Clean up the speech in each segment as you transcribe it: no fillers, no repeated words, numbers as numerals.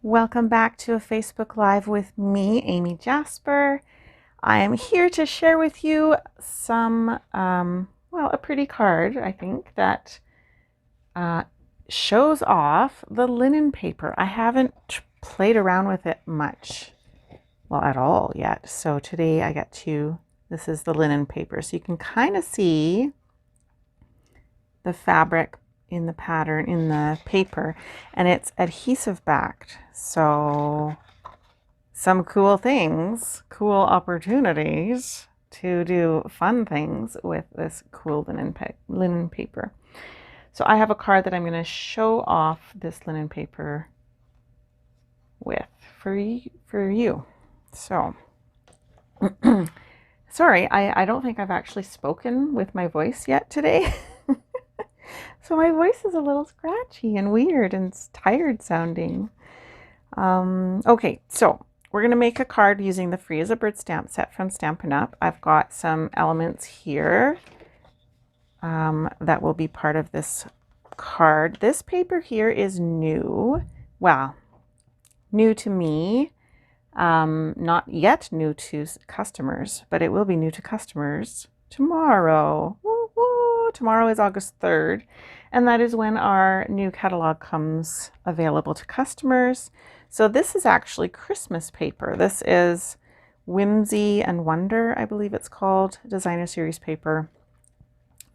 Welcome back to a Facebook Live with me, Amy Jasper. I am here to share with you some, a pretty card, I think, that shows off the linen paper. I haven't played around with it much, well, at all yet. So today I get to, this is the linen paper. So you can kind of see the fabric in the pattern in the paper, and it's adhesive backed. So some cool things, cool opportunities to do fun things with this cool linen paper. So I have a card that I'm going to show off this linen paper with for you. So sorry, I don't think I've actually spoken with my voice yet today. So my voice is a little scratchy and weird and tired sounding. Okay, so we're going to make a card using the Free as a Bird stamp set from Stampin' Up. I've got some elements here that will be part of this card. This paper here is new. Well, new to me. Not yet new to customers, but it will be new to customers tomorrow. Woo woo. Tomorrow is August 3rd, and that is when our new catalog comes available to customers. So this is actually Christmas paper. This is Whimsy and Wonder, I believe it's called, designer series paper.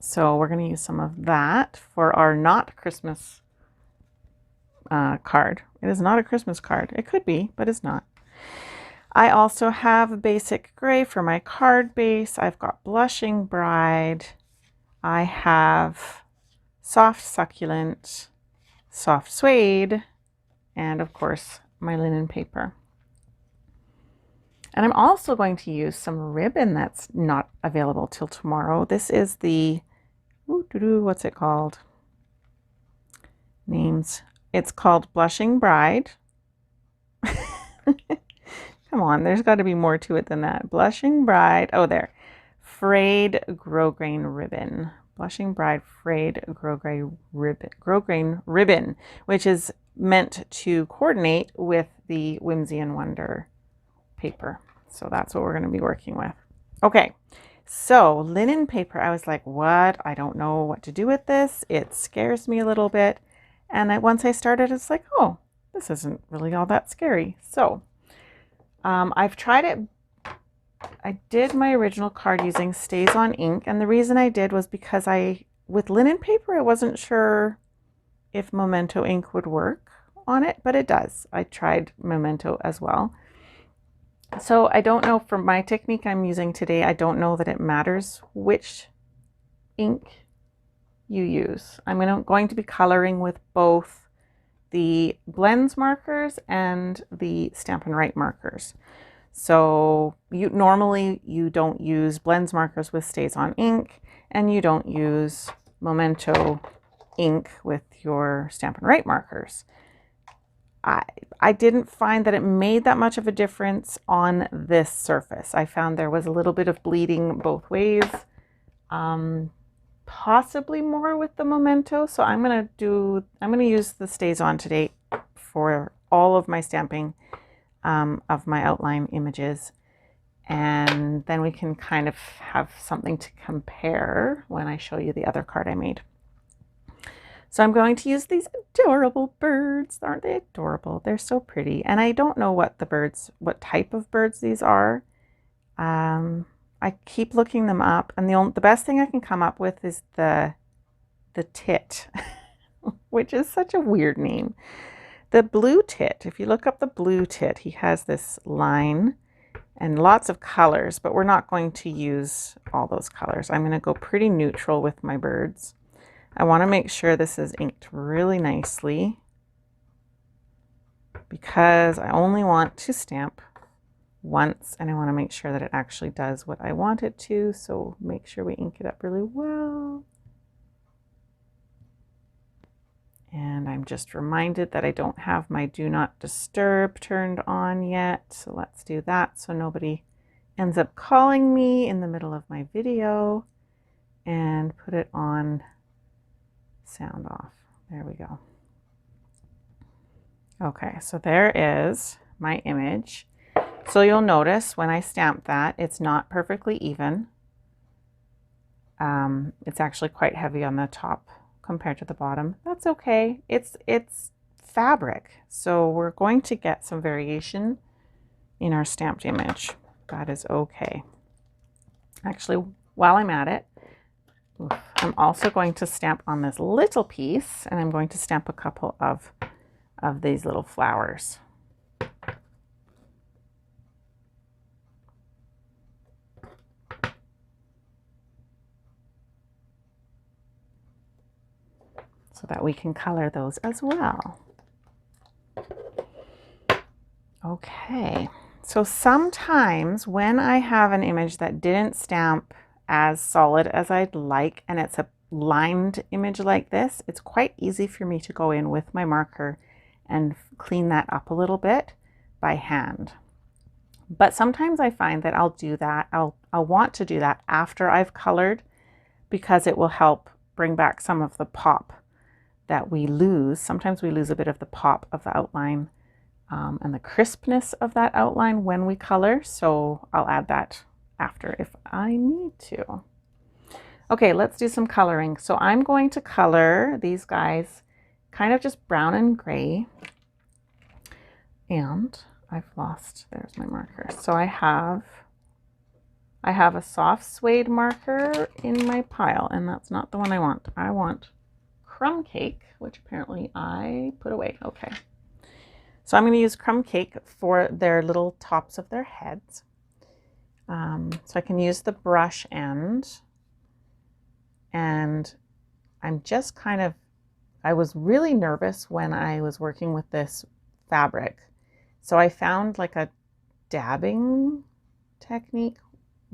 So we're going to use some of that for our not Christmas card. It is not a Christmas card. It could be, but it's not. I also have basic gray for my card base. I've got Blushing Bride. I have Soft Succulent, Soft Suede, and of course my linen paper. And I'm also going to use some ribbon that's not available till tomorrow. This is the, what's it called? Names. It's called Blushing Bride. Come on, there's got to be more to it than that. Blushing Bride, oh there, frayed grosgrain ribbon. Blushing Bride frayed grosgrain ribbon, which is meant to coordinate with the Whimsy and Wonder paper. So that's what we're going to be working with. Okay, so linen paper, I was like, what? I don't know what to do with this. It scares me a little bit. And once I started, it's like, oh, this isn't really all that scary. So I've tried it. I did my original card using StazOn ink, and the reason I did was because with linen paper, I wasn't sure if Memento ink would work on it, but it does. I tried Memento as well. So I don't know, for my technique I'm using today, I don't know that it matters which ink you use. I'm going to be coloring with both the blends markers and the Stampin' Write markers. So normally you don't use blends markers with StazOn ink, and you don't use Memento ink with your Stampin' Write markers. I didn't find that it made that much of a difference on this surface. I found there was a little bit of bleeding both ways, possibly more with the Memento. So I'm going to use the StazOn today for all of my stamping of my outline images, and then we can kind of have something to compare when I show you the other card I made. So I'm going to use these adorable birds. Aren't they adorable? They're so pretty. And I don't know what type of birds these are. I keep looking them up, and the best thing I can come up with is the tit, which is such a weird name. The blue tit, if you look up the blue tit, he has this line and lots of colors, but we're not going to use all those colors. I'm going to go pretty neutral with my birds. I want to make sure this is inked really nicely because I only want to stamp once, and I want to make sure that it actually does what I want it to. So make sure we ink it up really well. And I'm just reminded that I don't have my Do Not Disturb turned on yet. So let's do that so nobody ends up calling me in the middle of my video, and put it on sound off. There we go. Okay, so there is my image. So you'll notice when I stamp that, it's not perfectly even. It's actually quite heavy on the top compared to the bottom. That's okay. It's fabric, so we're going to get some variation in our stamped image. That is okay. Actually, while I'm at it, I'm also going to stamp on this little piece, and I'm going to stamp a couple of these little flowers. So that we can color those as well. Okay, so sometimes when I have an image that didn't stamp as solid as I'd like, and it's a lined image like this, it's quite easy for me to go in with my marker and clean that up a little bit by hand. But sometimes I find that I'll do that, I'll want to do that after I've colored, because it will help bring back some of the pop that we lose. Sometimes we lose a bit of the pop of the outline and the crispness of that outline when we color. So I'll add that after if I need to. Okay, let's do some coloring. So I'm going to color these guys kind of just brown and gray. And I've lost, there's my marker. So I have a soft suede marker in my pile, and that's not the one I want. I want Crumb Cake, which apparently I put away. Okay. So I'm going to use Crumb Cake for their little tops of their heads. So I can use the brush end, and I'm just kind of, I was really nervous when I was working with this fabric. So I found like a dabbing technique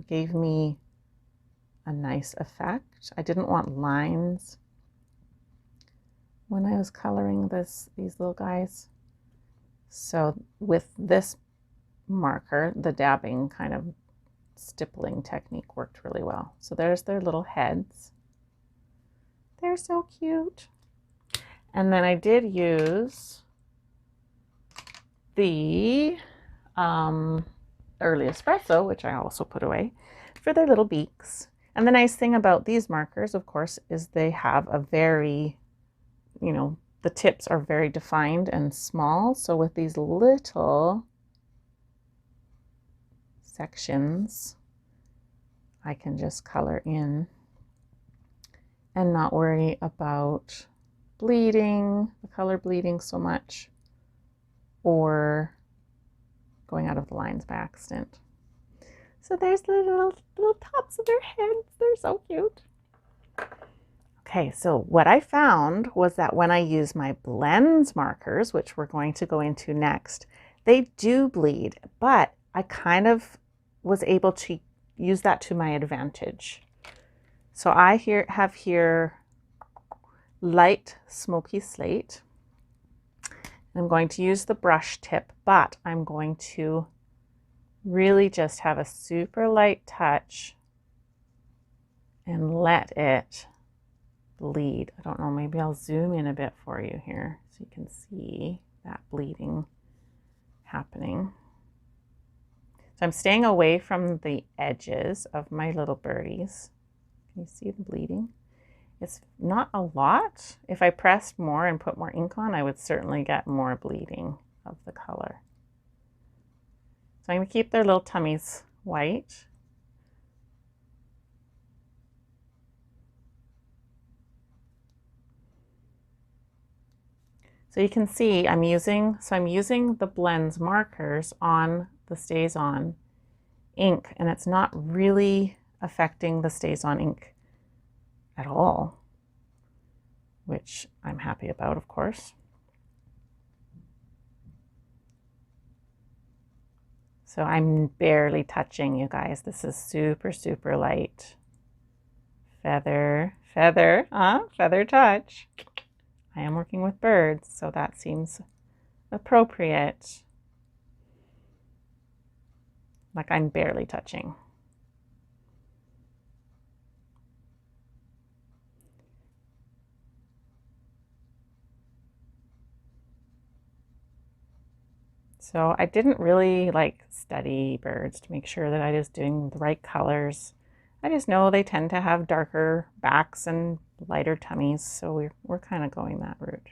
gave me a nice effect. I didn't want lines when I was coloring these little guys. So with this marker, the dabbing kind of stippling technique worked really well. So there's their little heads. They're so cute. And then I did use the early espresso, which I also put away, for their little beaks. And the nice thing about these markers, of course, is they have a very, you know, the tips are very defined and small. So with these little sections, I can just color in and not worry about bleeding, the color bleeding so much, or going out of the lines by accident. So there's the little tops of their heads. They're so cute. Okay, so what I found was that when I use my blends markers, which we're going to go into next, they do bleed, but I kind of was able to use that to my advantage. So I have here light smoky slate. I'm going to use the brush tip, but I'm going to really just have a super light touch and let it bleed. I don't know, maybe I'll zoom in a bit for you here so you can see that bleeding happening. So I'm staying away from the edges of my little birdies. Can you see the bleeding? It's not a lot. If I pressed more and put more ink on, I would certainly get more bleeding of the color. So I'm going to keep their little tummies white. So you can see I'm using the blends markers on the Stays On ink, and it's not really affecting the Stays On ink at all, which I'm happy about, of course. So I'm barely touching, you guys. This is super, super light. Feather touch. I am working with birds, so that seems appropriate. Like I'm barely touching. So I didn't really like study birds to make sure that I was doing the right colors. I just know they tend to have darker backs and lighter tummies, so we're kind of going that route.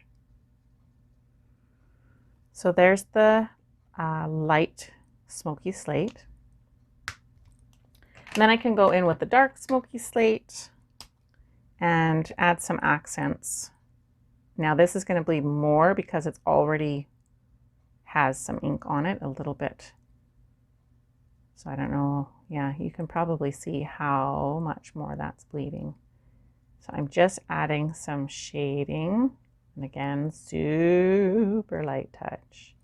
So there's the light smoky slate. And then I can go in with the dark smoky slate and add some accents. Now this is going to bleed more because it's already has some ink on it a little bit. So I don't know. Yeah, you can probably see how much more that's bleeding. So I'm just adding some shading. And again, super light touch.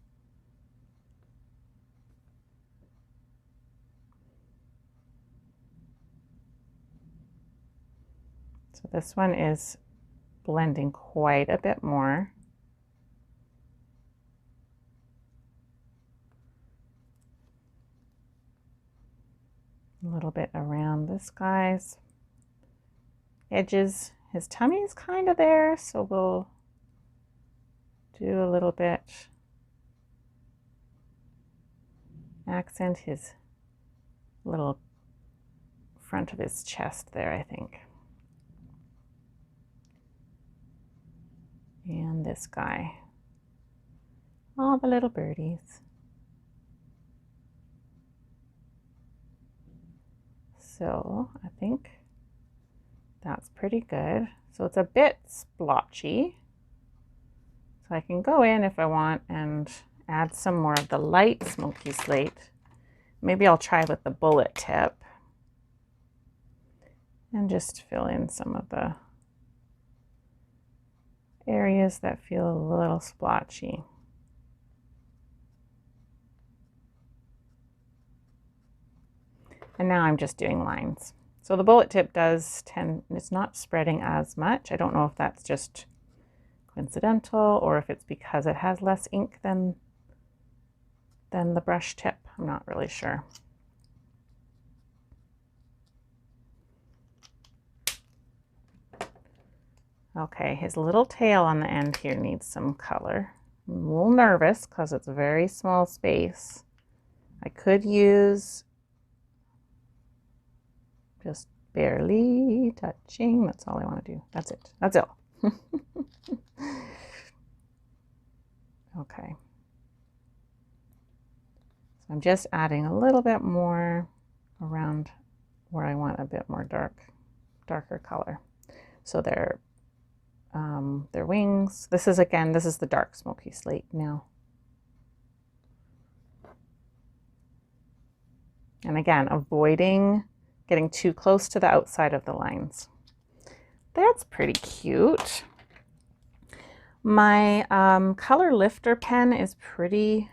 So this one is blending quite a bit more. A little bit around this guy's edges. His tummy is kind of there, so we'll do a little bit. Accent his little front of his chest there, I think. And this guy. All the little birdies. So I think that's pretty good. So it's a bit splotchy. So I can go in if I want and add some more of the light smoky slate. Maybe I'll try with the bullet tip and just fill in some of the areas that feel a little splotchy. And now I'm just doing lines. So the bullet tip does tend, it's not spreading as much. I don't know if that's just coincidental or if it's because it has less ink than the brush tip. I'm not really sure. Okay, his little tail on the end here needs some color. I'm a little nervous because it's a very small space. I could use just barely touching. That's all I want to do. That's it. That's it. Okay. So I'm just adding a little bit more around where I want a bit more darker color. So their wings. This is the dark smoky slate now. And again, avoiding getting too close to the outside of the lines. That's pretty cute. My color lifter pen is pretty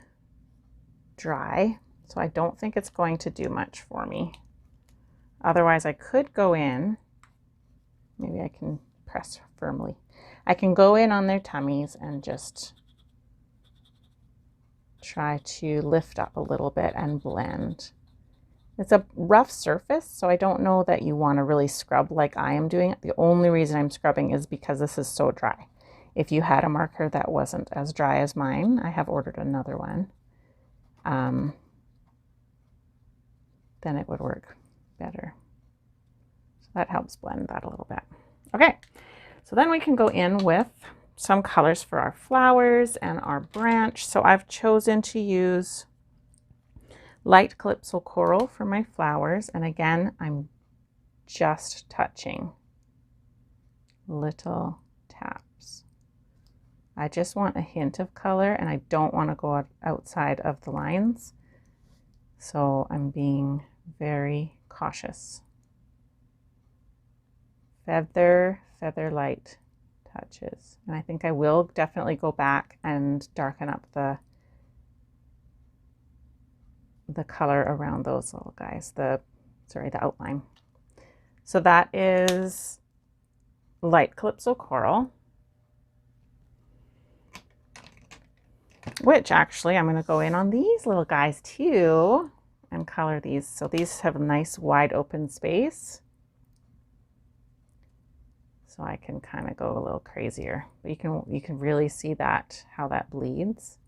dry, so I don't think it's going to do much for me. Otherwise, I could go in. Maybe I can press firmly. I can go in on their tummies and just try to lift up a little bit and blend. It's a rough surface, so I don't know that you want to really scrub like I am doing it. The only reason I'm scrubbing is because this is so dry. If you had a marker that wasn't as dry as mine, I have ordered another one, then it would work better. So that helps blend that a little bit. Okay, so then we can go in with some colors for our flowers and our branch. So I've chosen to use light Calypso Coral for my flowers. And again, I'm just touching little taps. I just want a hint of color and I don't want to go outside of the lines. So I'm being very cautious. Feather light touches. And I think I will definitely go back and darken up the color around those little guys, the outline. So that is light Calypso Coral, which actually I'm going to go in on these little guys too and color these. So these have a nice wide open space. So I can kind of go a little crazier, but you can really see that, how that bleeds.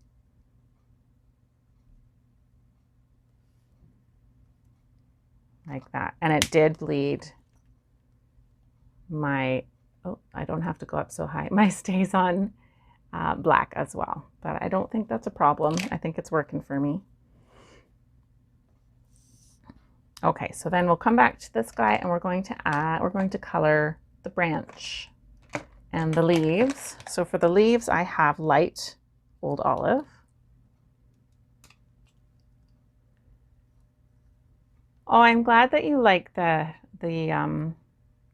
like that. And it did bleed my, oh, I don't have to go up so high, my Stays On black as well. But I don't think that's a problem. I think it's working for me. Okay, so then we'll come back to this guy and we're going to color the branch and the leaves. So for the leaves, I have light Old Olive. Oh, I'm glad that you like the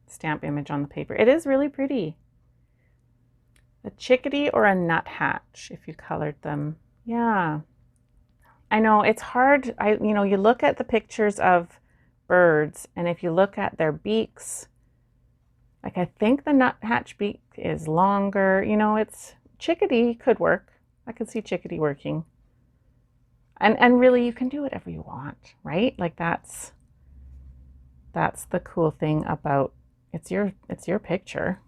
stamp image on the paper. It is really pretty. A chickadee or a nuthatch if you colored them. Yeah. I know it's hard. You look at the pictures of birds, and if you look at their beaks, like I think the nuthatch beak is longer. It's chickadee could work. I could see chickadee working. And really, you can do whatever you want, right? Like that's the cool thing about it's your picture.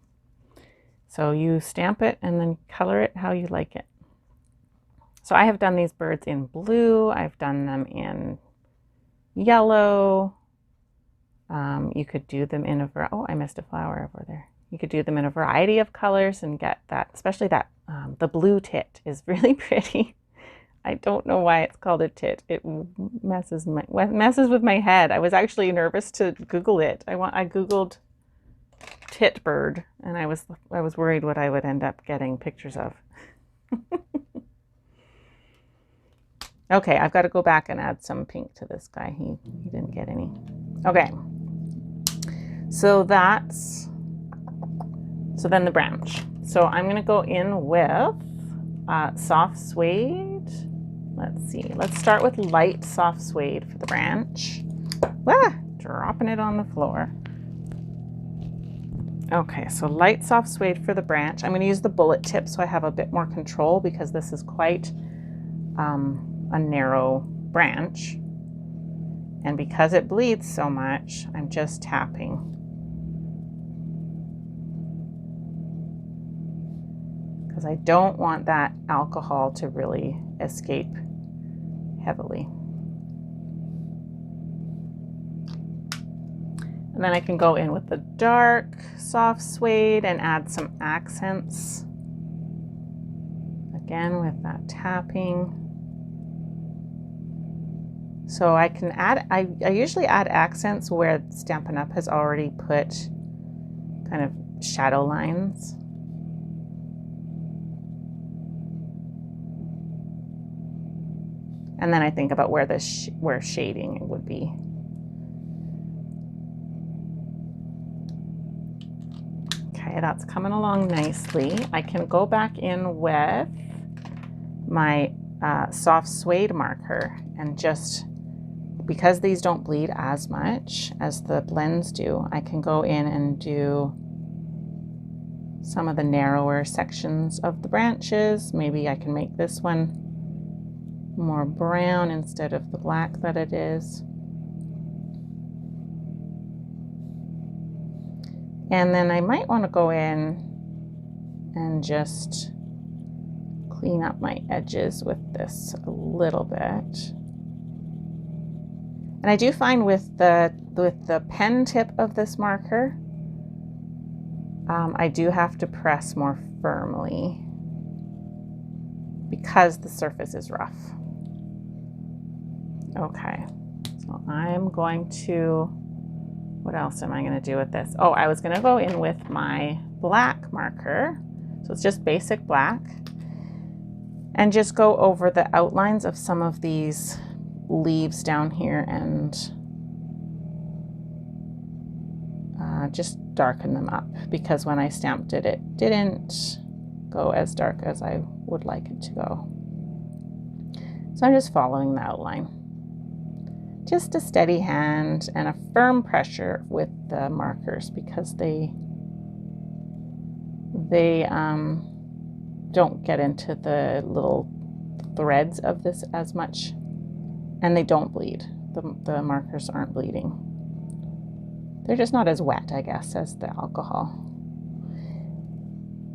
So you stamp it and then color it how you like it. So I have done these birds in blue. I've done them in yellow. You could do them in oh, I missed a flower over there. You could do them in a variety of colors and get that, especially that, the blue tit is really pretty. I don't know why it's called a tit. It messes with my head. I was actually nervous to Google it. I Googled tit bird and I was worried what I would end up getting pictures of. Okay, I've got to go back and add some pink to this guy. He didn't get any. Okay. So then the branch. So I'm going to go in with soft suede. Let's see. Let's start with light soft suede for the branch. Dropping it on the floor. Okay, so light soft suede for the branch. I'm going to use the bullet tip so I have a bit more control because this is quite a narrow branch. And because it bleeds so much, I'm just tapping. Because I don't want that alcohol to really escape heavily. And then I can go in with the dark soft suede and add some accents. Again with that tapping. So I can add, I usually add accents where Stampin' Up! Has already put kind of shadow lines. And then I think about where shading would be. Okay, that's coming along nicely. I can go back in with my soft suede marker and just, because these don't bleed as much as the blends do, I can go in and do some of the narrower sections of the branches. Maybe I can make this one more brown instead of the black that it is. And then I might want to go in and just clean up my edges with this a little bit. And I do find with the pen tip of this marker, I do have to press more firmly because the surface is rough. Okay, so I'm going to, what else am I going to do with this? Oh, I was going to go in with my black marker. So it's just basic black. And just go over the outlines of some of these leaves down here and just darken them up, because when I stamped it, it didn't go as dark as I would like it to go. So I'm just following the outline. Just a steady hand and a firm pressure with the markers, because they don't get into the little threads of this as much, and they don't bleed. The markers aren't bleeding. They're just not as wet, I guess, as the alcohol.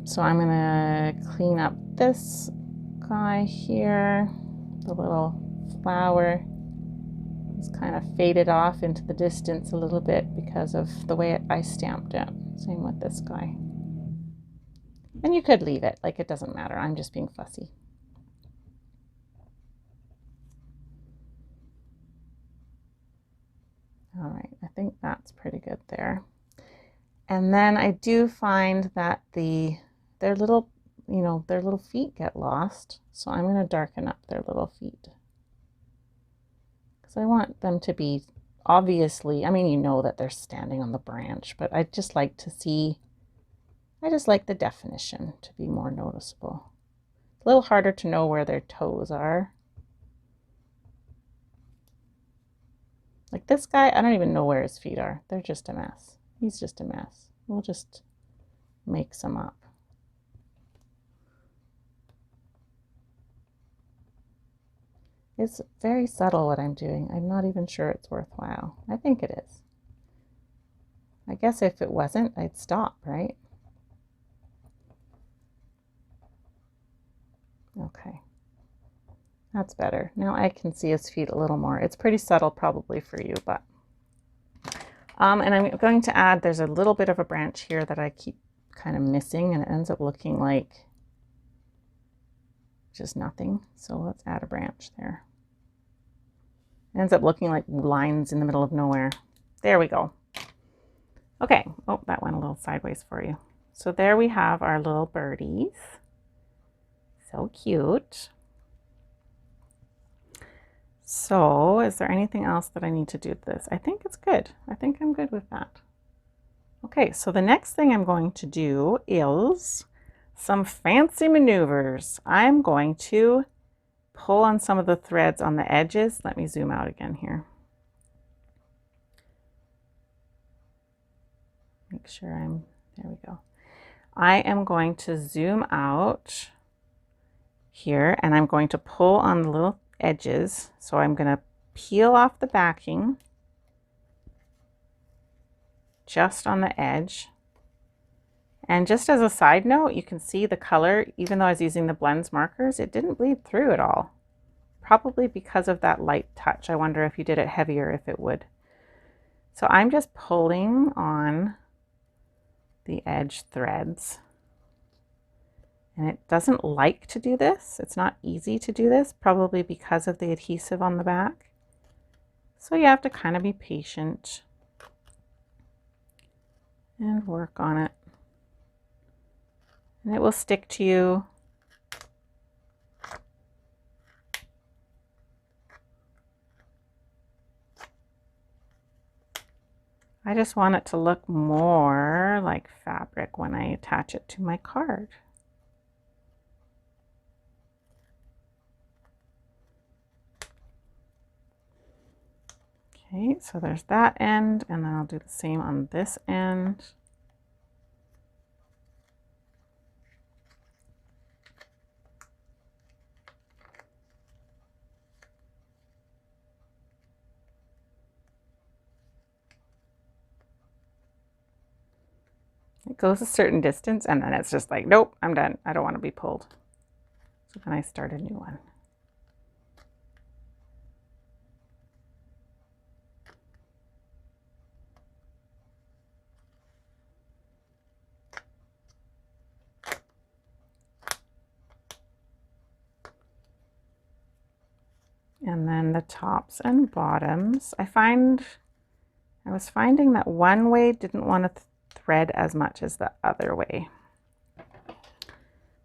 So I'm gonna clean up this guy here, the little flower. It's kind of faded off into the distance a little bit because of the way I stamped it. Same with this guy. And you could leave it, like it doesn't matter. I'm just being fussy. All right, I think that's pretty good there. And then I do find that their little feet get lost. So I'm going to darken up their little feet. Because I want them to be obviously, I mean, you know that they're standing on the branch, but I just like the definition to be more noticeable. It's a little harder to know where their toes are. Like this guy, I don't even know where his feet are. They're just a mess. He's just a mess. We'll just make some up. It's very subtle what I'm doing. I'm not even sure it's worthwhile. I think it is. I guess if it wasn't, I'd stop, right? Okay. That's better. Now I can see his feet a little more. It's pretty subtle probably for you, but... and I'm going to add, there's a little bit of a branch here that I keep kind of missing, and it ends up looking like just nothing. So let's add a branch there. It ends up looking like lines in the middle of nowhere. There we go. Okay. Oh, that went a little sideways for you. So there we have our little birdies. So cute. So is there anything else that I need to do with this? I think it's good. I think I'm good with that. Okay, so the next thing I'm going to do is some fancy maneuvers. I'm going to pull on some of the threads on the edges. Let me zoom out again here. Make sure there we go. I am going to zoom out here and I'm going to pull on the little edges. So I'm going to peel off the backing just on the edge. And just as a side note, you can see the color, even though I was using the blends markers, it didn't bleed through at all. Probably because of that light touch. I wonder if you did it heavier, if it would. So I'm just pulling on the edge threads. And it doesn't like to do this. It's not easy to do this, probably because of the adhesive on the back. So you have to kind of be patient and work on it. And it will stick to you. I just want it to look more like fabric when I attach it to my card. Okay, so there's that end, and then I'll do the same on this end. It goes a certain distance, and then it's just like, nope, I'm done. I don't want to be pulled. So then I start a new one. And then the tops and bottoms. I was finding that one way didn't want to thread as much as the other way.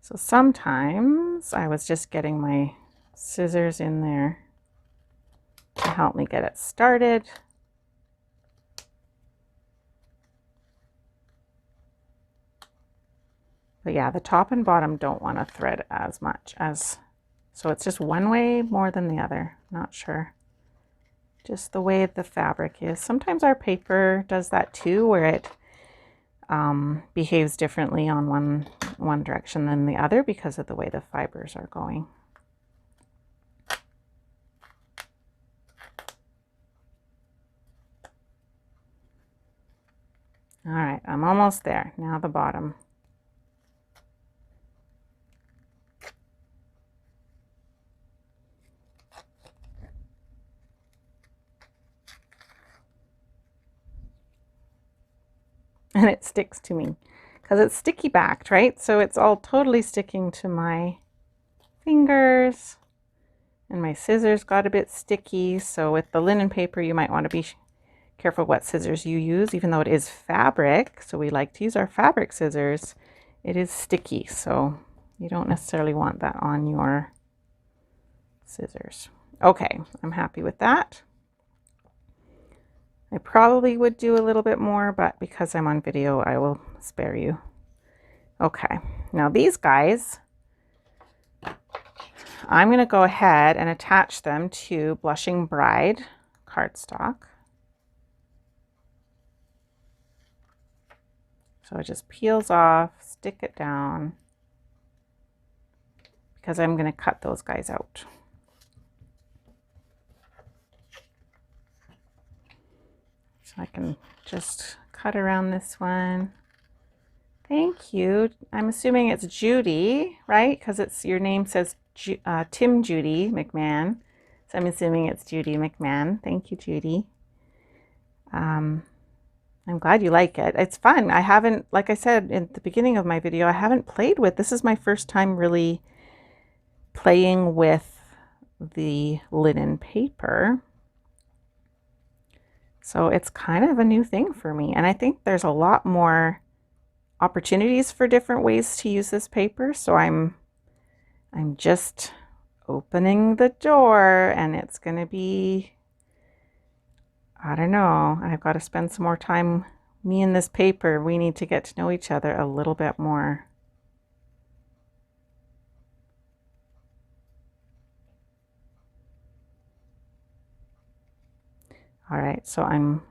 So sometimes I was just getting my scissors in there to help me get it started. But yeah, the top and bottom don't want to thread as much as, so it's just one way more than the other. Not sure. Just the way the fabric is. Sometimes our paper does that too, where it behaves differently on one direction than the other because of the way the fibers are going. All right, I'm almost there. Now the bottom. and it sticks to me because it's sticky backed, right? So it's all totally sticking to my fingers, and my scissors got a bit sticky. So with the linen paper, you might want to be careful what scissors you use, even though it is fabric. So we like to use our fabric scissors. It is sticky, so you don't necessarily want that on your scissors. Okay, I'm happy with that. I probably would do a little bit more, but because I'm on video, I will spare you. Okay, now these guys, I'm going to go ahead and attach them to Blushing Bride cardstock. So it just peels off, stick it down, because I'm going to cut those guys out. So I can just cut around this one. Thank you. I'm assuming it's Judy, right? Because it's your name says Tim Judy McMahon. So I'm assuming it's Judy McMahon. Thank you, Judy. I'm glad you like it. It's fun. I haven't, like I said in the beginning of my video, I haven't played with, this is my first time really playing with the linen paper. So it's kind of a new thing for me. And I think there's a lot more opportunities for different ways to use this paper. So I'm just opening the door, and it's going to be, I don't know, I've got to spend some more time, me and this paper. We need to get to know each other a little bit more. All right, so I'm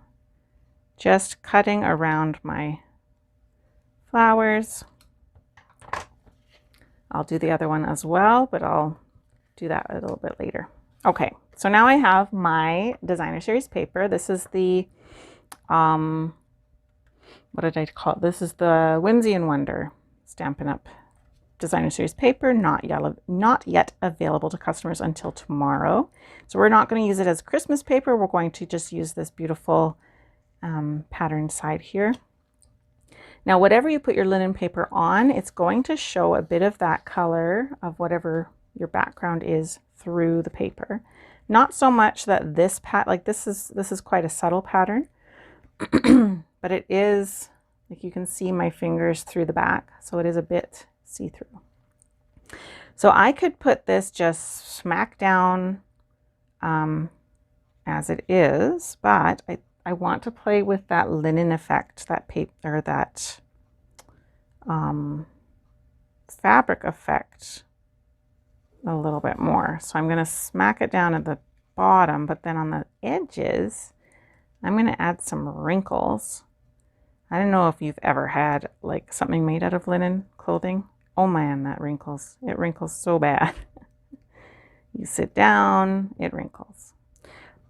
just cutting around my flowers. I'll do the other one as well, but I'll do that a little bit later. Okay, so now I have my designer series paper. This is the, what did I call it? This is the Whimsy and Wonder Stampin' Up! Designer series paper, not yet available to customers until tomorrow. So we're not going to use it as Christmas paper. We're going to just use this beautiful pattern side here. Now, whatever you put your linen paper on, it's going to show a bit of that color of whatever your background is through the paper. Not so much that this this is quite a subtle pattern, but it is, like, you can see my fingers through the back, so it is a bit see-through. So I could put this just smack down as it is, but I want to play with that linen effect, that paper, or that fabric effect a little bit more. So I'm going to smack it down at the bottom, but then on the edges, I'm going to add some wrinkles. I don't know if you've ever had like something made out of linen clothing. Oh man, that wrinkles. It wrinkles so bad. You sit down, it wrinkles.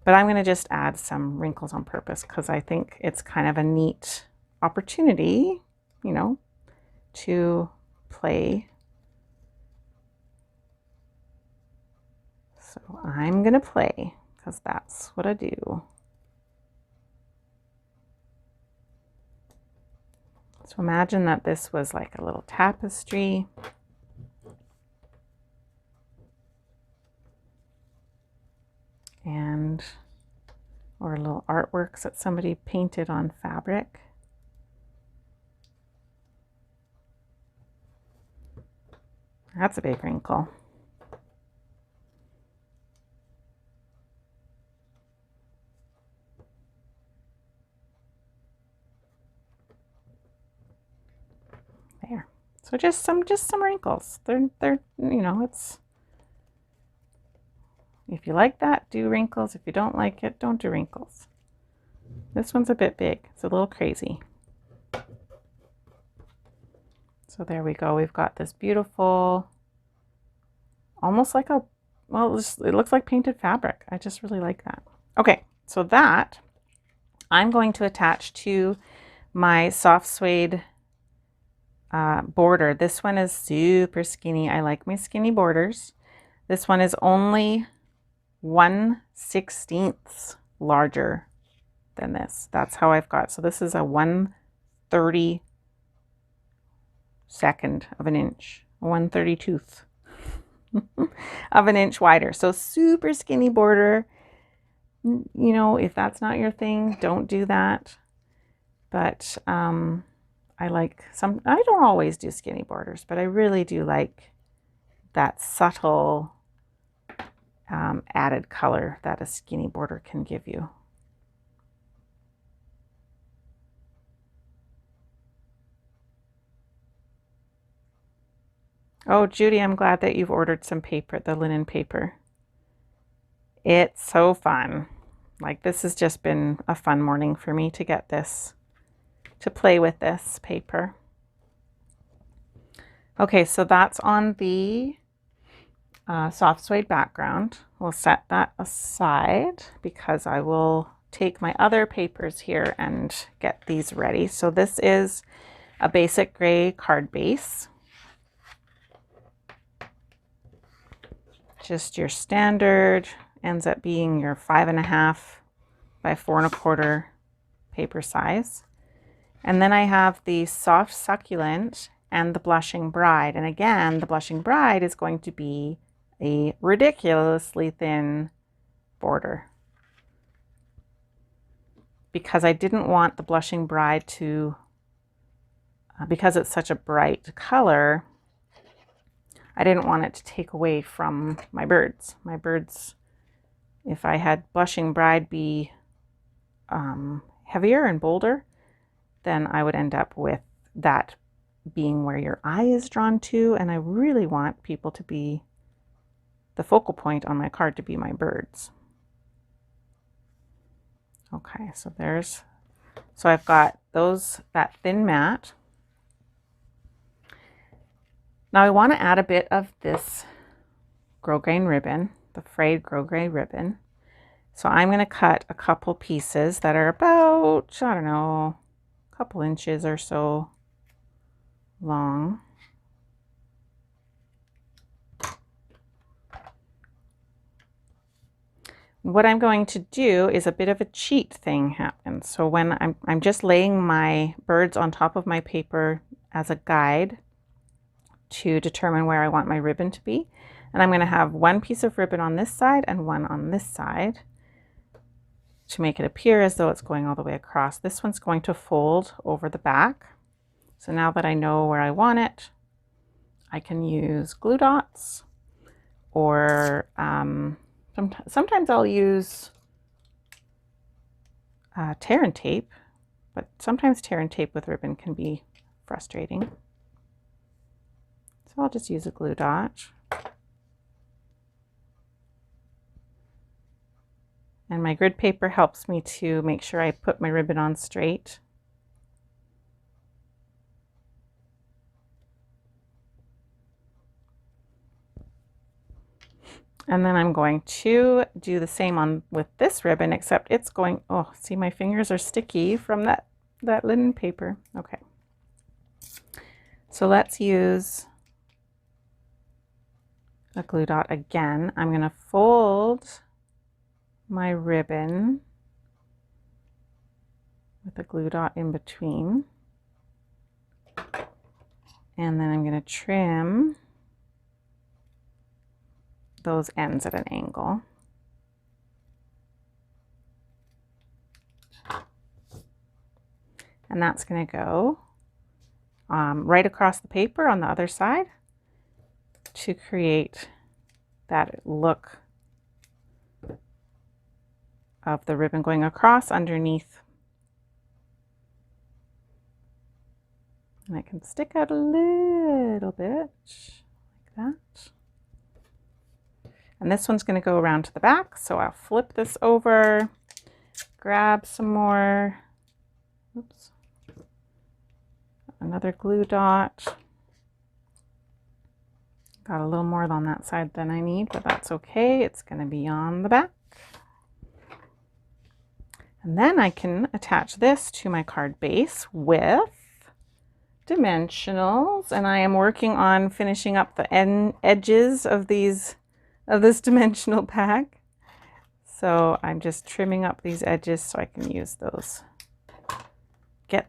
But I'm going to just add some wrinkles on purpose because I think it's kind of a neat opportunity, you know, to play. So I'm going to play because that's what I do. So imagine that this was like a little tapestry. And or little artworks that somebody painted on fabric. That's a big wrinkle. There. So just some wrinkles. They're you know, it's, if you like that, do wrinkles. If you don't like it, don't do wrinkles. This one's a bit big. It's a little crazy. So there we go. We've got this beautiful, almost like a, well, it looks like painted fabric. I just really like that. Okay, so that I'm going to attach to my soft suede border. This one is super skinny. I like my skinny borders. This one is only 1/16 larger than this. That's how I've got. So this is a 1 1/32 of an inch, 1/32 of an inch wider. So super skinny border. You know, if that's not your thing, don't do that. But I like some, I don't always do skinny borders, but I really do like that subtle added color that a skinny border can give you. Oh, Judy, I'm glad that you've ordered some paper, the linen paper. It's so fun. Like, this has just been a fun morning for me to get this, to play with this paper. Okay, so that's on the soft suede background. We'll set that aside because I will take my other papers here and get these ready. So this is a basic gray card base. Just your standard, ends up being your 5.5 by 4.25 paper size. And then I have the soft succulent and the blushing bride. And again, the blushing bride is going to be a ridiculously thin border because I didn't want the blushing bride to, because it's such a bright color, I didn't want it to take away from my birds. My birds, if I had blushing bride be heavier and bolder, then I would end up with that being where your eye is drawn to, and I really want people to be the focal point on my card to be my birds. Okay, so there's, so I've got those, that thin mat. Now I want to add a bit of this grosgrain ribbon, the frayed grosgrain ribbon. So I'm going to cut a couple pieces that are about, I don't know, a couple inches or so long. What I'm going to do is a bit of a cheat thing happens. So when I'm just laying my birds on top of my paper as a guide to determine where I want my ribbon to be. And I'm going to have one piece of ribbon on this side and one on this side to make it appear as though it's going all the way across. This one's going to fold over the back. So now that I know where I want it, I can use glue dots, or sometimes I'll use tear and tape, but sometimes tear and tape with ribbon can be frustrating. So I'll just use a glue dot. And my grid paper helps me to make sure I put my ribbon on straight. And then I'm going to do the same on with this ribbon, except it's going, oh, see, my fingers are sticky from that linen paper. Okay. So let's use a glue dot again. I'm going to fold my ribbon with a glue dot in between. And then I'm going to trim those ends at an angle. And that's going to go right across the paper on the other side to create that look of the ribbon going across underneath. And I can stick out a little bit like that. And this one's going to go around to the back, so I'll flip this over, grab some more, oops, another glue dot. Got a little more on that side than I need, but that's okay. It's going to be on the back. And then I can attach this to my card base with dimensionals, and I am working on finishing up the edges of this dimensional pack. So I'm just trimming up these edges so I can use those. Get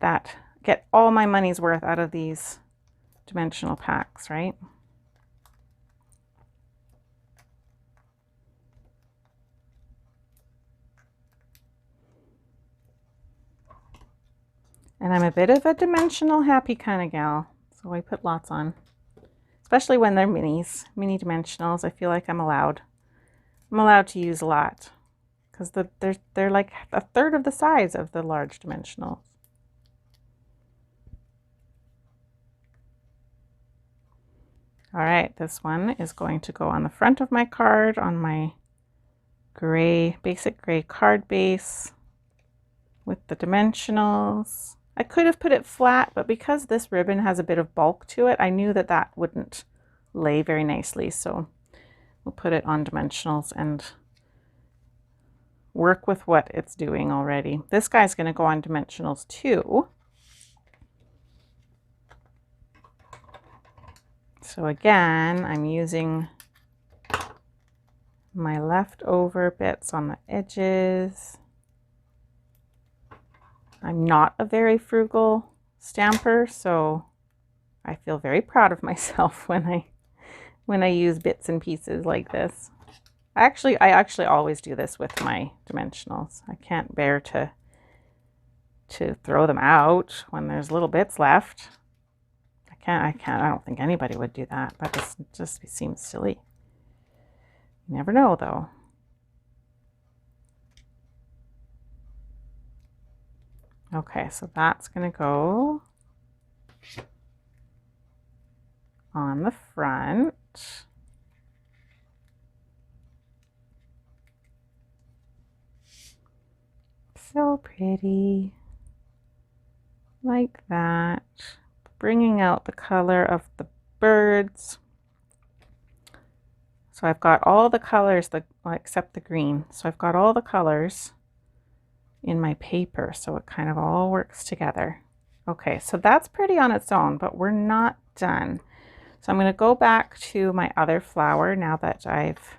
get all my money's worth out of these dimensional packs, right? And I'm a bit of a dimensional happy kind of gal, so I put lots on. Especially when they're minis, mini dimensionals. I feel like I'm allowed to use a lot because they're like a third of the size of the large dimensionals. All right, this one is going to go on the front of my card on my gray, basic gray card base with the dimensionals. I could have put it flat, but because this ribbon has a bit of bulk to it, I knew that that wouldn't lay very nicely. So we'll put it on dimensionals and work with what it's doing already. This guy's going to go on dimensionals too. So again, I'm using my leftover bits on the edges. I'm not a very frugal stamper, so I feel very proud of myself when I use bits and pieces like this. I actually always do this with my dimensionals. I can't bear to throw them out when there's little bits left. I don't think anybody would do that. That just seems silly. You never know though. Okay, so that's going to go on the front. So pretty. Like that. Bringing out the color of the birds. So I've got all the colors, except the green. So I've got all the colors in my paper, so it kind of all works together. Okay, so that's pretty on its own, but we're not done. So I'm going to go back to my other flower now that I've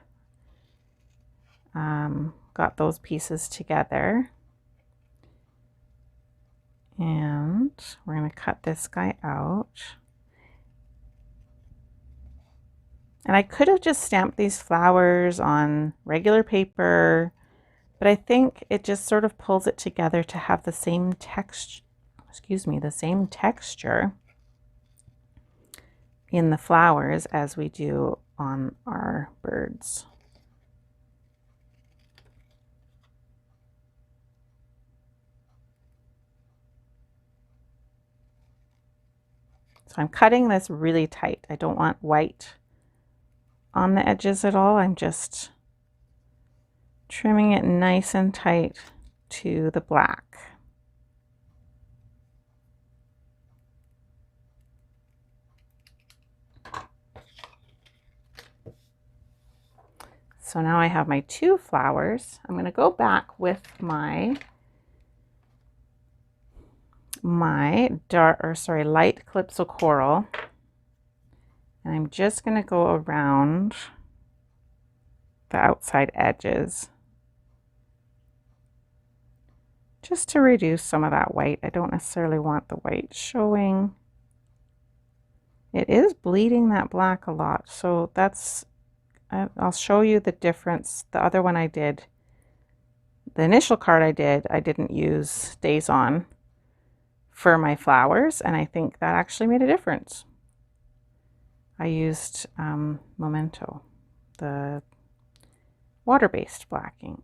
got those pieces together. And we're going to cut this guy out. And I could have just stamped these flowers on regular paper, but I think it just sort of pulls it together to have the same texture, the same texture in the flowers as we do on our birds. So I'm cutting this really tight. I don't want white on the edges at all. I'm just trimming it nice and tight to the black. So now I have my two flowers. I'm going to go back with my light Calypso Coral, and I'm just going to go around the outside edges just to reduce some of that white. I don't necessarily want the white showing. It is bleeding that black a lot, so that's, I'll show you the difference. The other one I did, the initial card I didn't use Days On for my flowers, and I think that actually made a difference. I used Memento, the water-based black ink.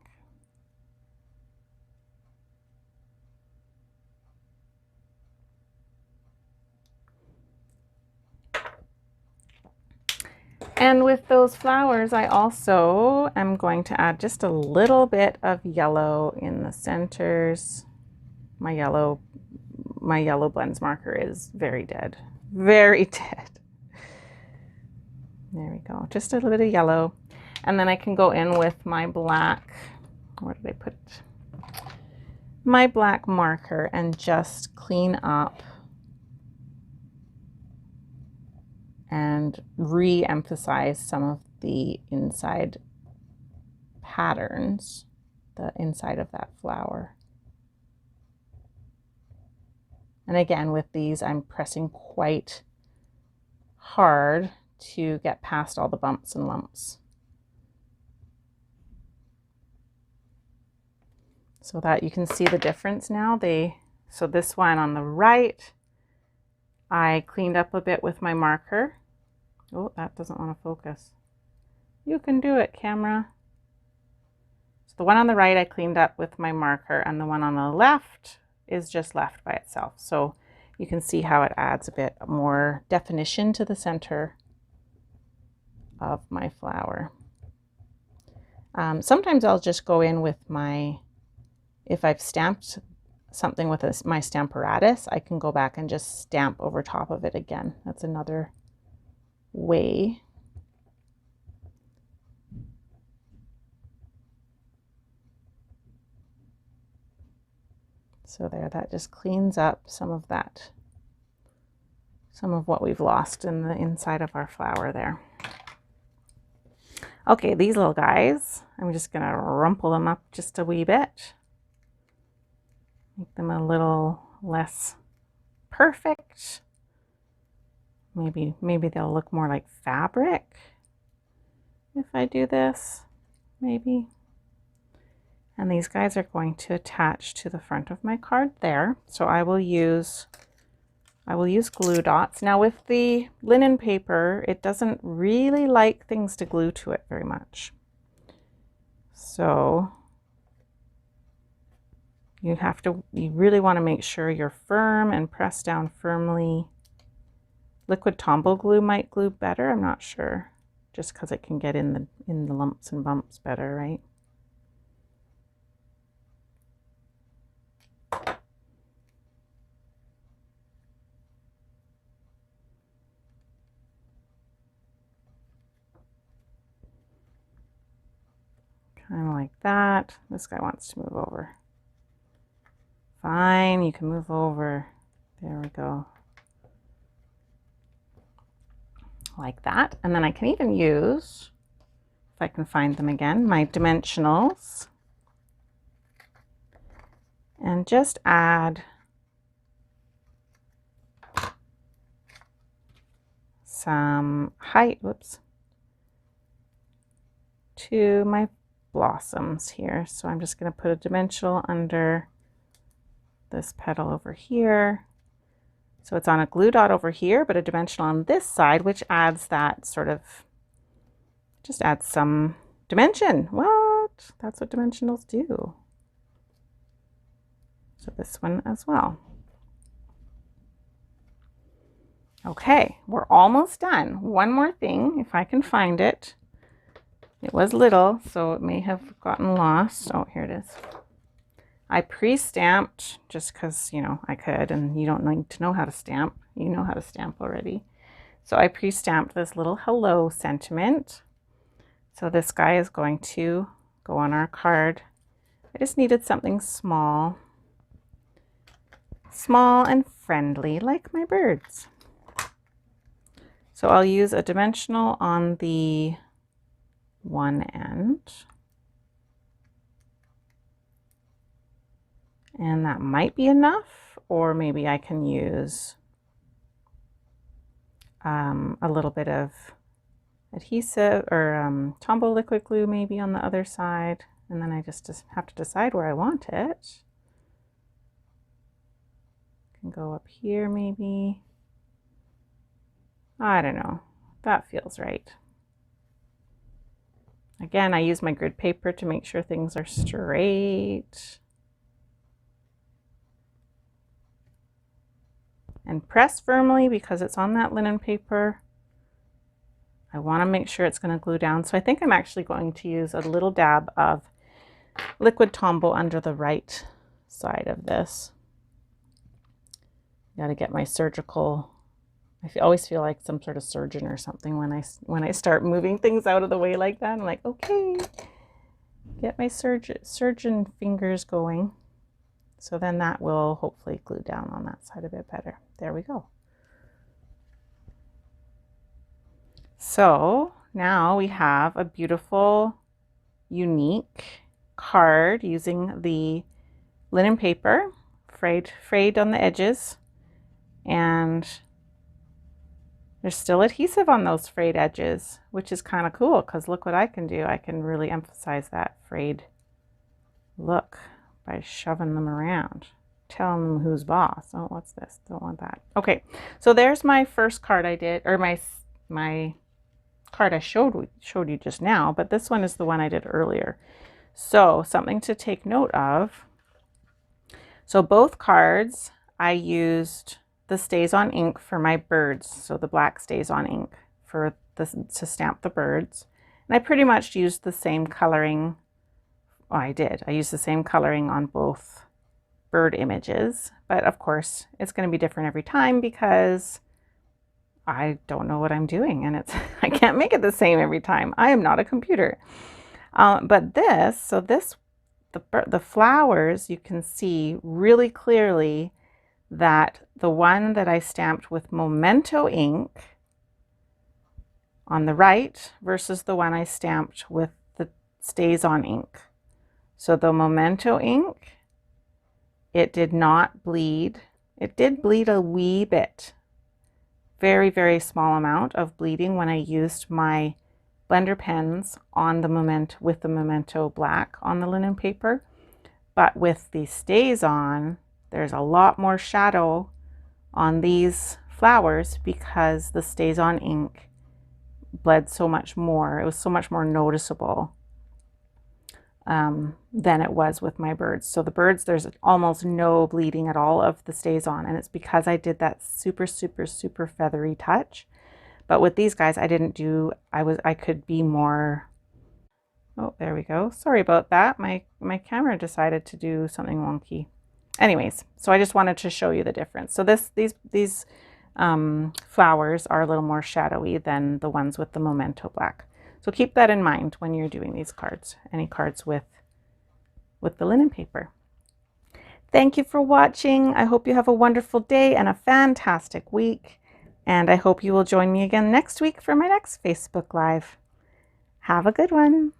And with those flowers, I also am going to add just a little bit of yellow in the centers. My yellow blends marker is very dead. Very dead. There we go. Just a little bit of yellow. And then I can go in with my black, where did I put it? My black marker and just clean up and re-emphasize some of the inside patterns, the inside of that flower. And again, with these, I'm pressing quite hard to get past all the bumps and lumps. So that you can see the difference now. So this one on the right, I cleaned up a bit with my marker. Oh, that doesn't want to focus. You can do it, camera. So the one on the right I cleaned up with my marker, and the one on the left is just left by itself. So you can see how it adds a bit more definition to the center of my flower. Sometimes I'll just go in with my, if I've stamped something with my Stamparatus, I can go back and just stamp over top of it again. That's another way. So there, that just cleans up some of that, some of what we've lost in the inside of our flower there. Okay, these little guys, I'm just gonna rumple them up just a wee bit. Make them a little less perfect. Maybe they'll look more like fabric if I do this, maybe. And these guys are going to attach to the front of my card there. So I will use glue dots. Now with the linen paper, it doesn't really like things to glue to it very much. So you really want to make sure you're firm and press down firmly. Liquid Tombow glue might glue better, I'm not sure, just because it can get in the lumps and bumps better, right? Kind of like that. This guy wants to move over. Fine, you can move over. There we go. Like that. And then I can even use, if I can find them again, my dimensionals. And just add some height, to my blossoms here. So I'm just going to put a dimensional under this petal over here. So it's on a glue dot over here, but a dimensional on this side, which adds that sort of, just adds some dimension. What? That's what dimensionals do. So this one as well. Okay, we're almost done. One more thing, if I can find it. It was little, so it may have gotten lost. Oh, here it is. I pre-stamped just because, you know, I could, and you don't need to know how to stamp. You know how to stamp already. So I pre-stamped this little hello sentiment. So this guy is going to go on our card. I just needed something small. Small and friendly, like my birds. So I'll use a dimensional on the one end. And that might be enough, or maybe I can use a little bit of adhesive or Tombow liquid glue maybe on the other side, and then I just have to decide where I want it. Can go up here maybe. I don't know. That feels right. Again, I use my grid paper to make sure things are straight. And press firmly because it's on that linen paper. I want to make sure it's going to glue down. So I think I'm actually going to use a little dab of liquid Tombow under the right side of this. Got to get my surgical, I always feel like some sort of surgeon or something when I start moving things out of the way like that. I'm like, okay, get my surgeon fingers going. So then that will hopefully glue down on that side a bit better. There we go. So now we have a beautiful, unique card using the linen paper, frayed on the edges. And there's still adhesive on those frayed edges, which is kind of cool because look what I can do. I can really emphasize that frayed look by shoving them around, telling them who's boss. Oh, what's this? Don't want that. Okay, so there's my first card I did, or my card I showed you just now, but this one is the one I did earlier. So something to take note of. So both cards I used the stays on ink for my birds. So the black stays on ink for to stamp the birds. And I pretty much used the same coloring. Oh, I did. I used the same coloring on both bird images, but of course it's going to be different every time because I don't know what I'm doing, and I can't make it the same every time. I am not a computer. But the flowers, you can see really clearly that the one that I stamped with Memento ink on the right versus the one I stamped with the stays on ink. So the Memento ink, it did not bleed. It did bleed a wee bit. Very, very small amount of bleeding when I used my blender pens on the Memento black on the linen paper. But with the stays on, there's a lot more shadow on these flowers because the stays on ink bled so much more. It was so much more noticeable than it was with my birds. So the birds, there's almost no bleeding at all of the stays on, and it's because I did that super, super, super feathery touch. But with these guys, I didn't do, I could be more, oh, there we go. Sorry about that. My camera decided to do something wonky. Anyways, so I just wanted to show you the difference. So these flowers are a little more shadowy than the ones with the Memento black. So keep that in mind when you're doing these cards, any cards with the linen paper. Thank you for watching. I hope you have a wonderful day and a fantastic week. And I hope you will join me again next week for my next Facebook Live. Have a good one.